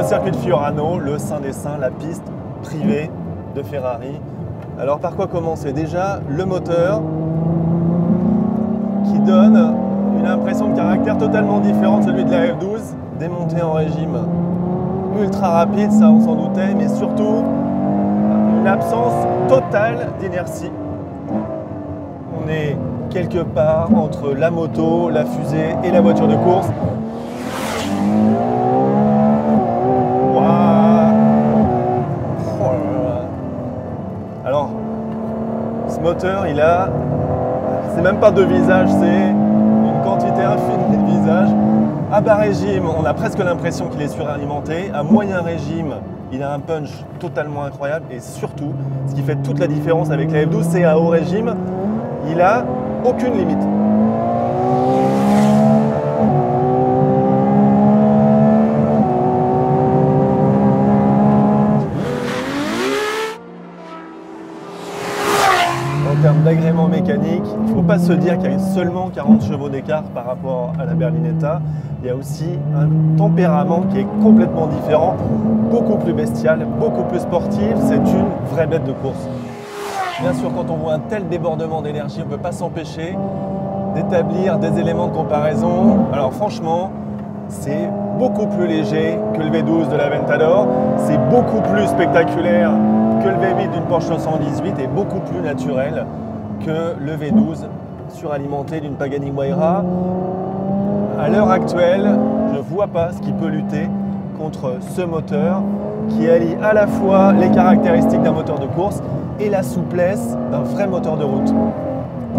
circuit de Fiorano, le Saint des Saints, la piste privée de Ferrari. Alors par quoi commencer? Déjà le moteur qui donne une impression de caractère totalement différente de celui de la F12, démonté en régime ultra rapide, ça on s'en doutait, mais surtout une absence totale d'inertie. On est quelque part entre la moto, la fusée et la voiture de course. Alors, ce moteur, c'est même pas deux visages, c'est une quantité infinie de visages. À bas régime, on a presque l'impression qu'il est suralimenté. À moyen régime, il a un punch totalement incroyable. Et surtout, ce qui fait toute la différence avec la F12, c'est à haut régime, il a aucune limite. En termes d'agrément mécanique, il ne faut pas se dire qu'il y a seulement 40 chevaux d'écart par rapport à la Berlinetta. Il y a aussi un tempérament qui est complètement différent, beaucoup plus bestial, beaucoup plus sportif. C'est une vraie bête de course. Bien sûr, quand on voit un tel débordement d'énergie, on ne peut pas s'empêcher d'établir des éléments de comparaison. Alors franchement, c'est beaucoup plus léger que le V12 de la Ventador, c'est beaucoup plus spectaculaire que le V8 d'une Porsche 918 et beaucoup plus naturel que le V12 suralimenté d'une Pagani Huayra. À l'heure actuelle, je ne vois pas ce qui peut lutter contre ce moteur qui allie à la fois les caractéristiques d'un moteur de course et la souplesse d'un vrai moteur de route.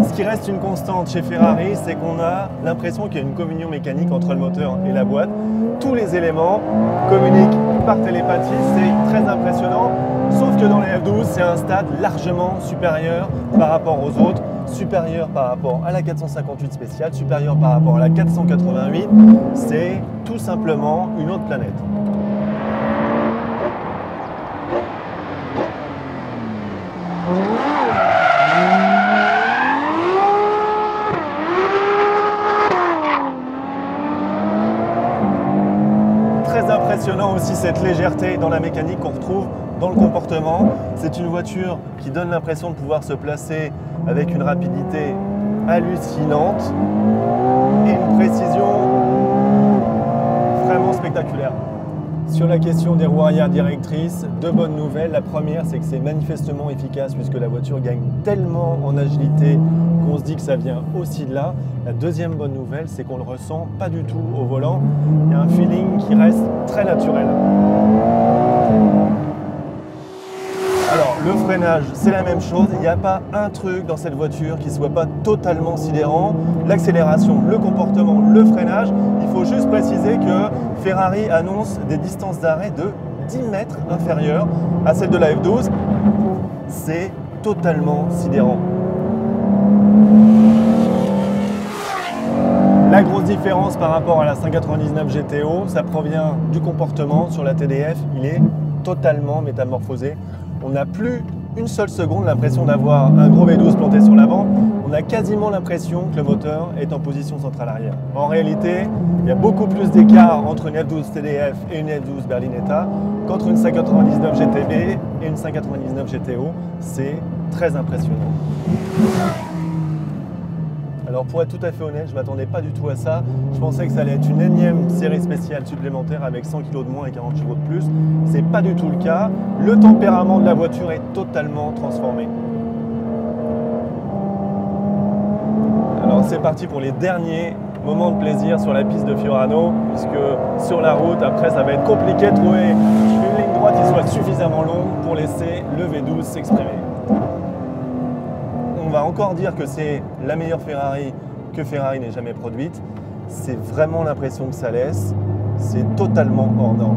Ce qui reste une constante chez Ferrari, c'est qu'on a l'impression qu'il y a une communion mécanique entre le moteur et la boîte. Tous les éléments communiquent par télépathie, c'est très impressionnant. Sauf que dans les F12, c'est un stade largement supérieur par rapport aux autres, supérieur par rapport à la 458 spéciale, supérieur par rapport à la 488. C'est tout simplement une autre planète. Très impressionnant aussi cette légèreté dans la mécanique qu'on retrouve dans le comportement. C'est une voiture qui donne l'impression de pouvoir se placer avec une rapidité hallucinante et une précision vraiment spectaculaire. Sur la question des roues arrière directrices, deux bonnes nouvelles. La première, c'est que c'est manifestement efficace puisque la voiture gagne tellement en agilité qu'on se dit que ça vient aussi de là. La deuxième bonne nouvelle, c'est qu'on ne le ressent pas du tout au volant. Il y a un feeling qui reste très naturel. Alors, le freinage, c'est la même chose. Il n'y a pas un truc dans cette voiture qui ne soit pas totalement sidérant. L'accélération, le comportement, le freinage. Il faut juste préciser que Ferrari annonce des distances d'arrêt de 10 mètres inférieures à celles de la F12. C'est totalement sidérant. La grosse différence par rapport à la 599 GTO, ça provient du comportement. Sur la TDF, il est totalement métamorphosé. On n'a plus une seule seconde l'impression d'avoir un gros V12 planté sur l'avant. On a quasiment l'impression que le moteur est en position centrale arrière. En réalité, il y a beaucoup plus d'écart entre une F12 TDF et une F12 Berlinetta qu'entre une 599 GTB et une 599 GTO. C'est très impressionnant. Alors pour être tout à fait honnête, je ne m'attendais pas du tout à ça. Je pensais que ça allait être une énième série spéciale supplémentaire avec 100 kg de moins et 40 chevaux de plus. Ce n'est pas du tout le cas. Le tempérament de la voiture est totalement transformé. Alors c'est parti pour les derniers moments de plaisir sur la piste de Fiorano, puisque sur la route, après, ça va être compliqué de trouver une ligne droite qui soit suffisamment longue pour laisser le V12 s'exprimer. On va encore dire que c'est la meilleure Ferrari que Ferrari n'ait jamais produite. C'est vraiment l'impression que ça laisse. C'est totalement hors norme.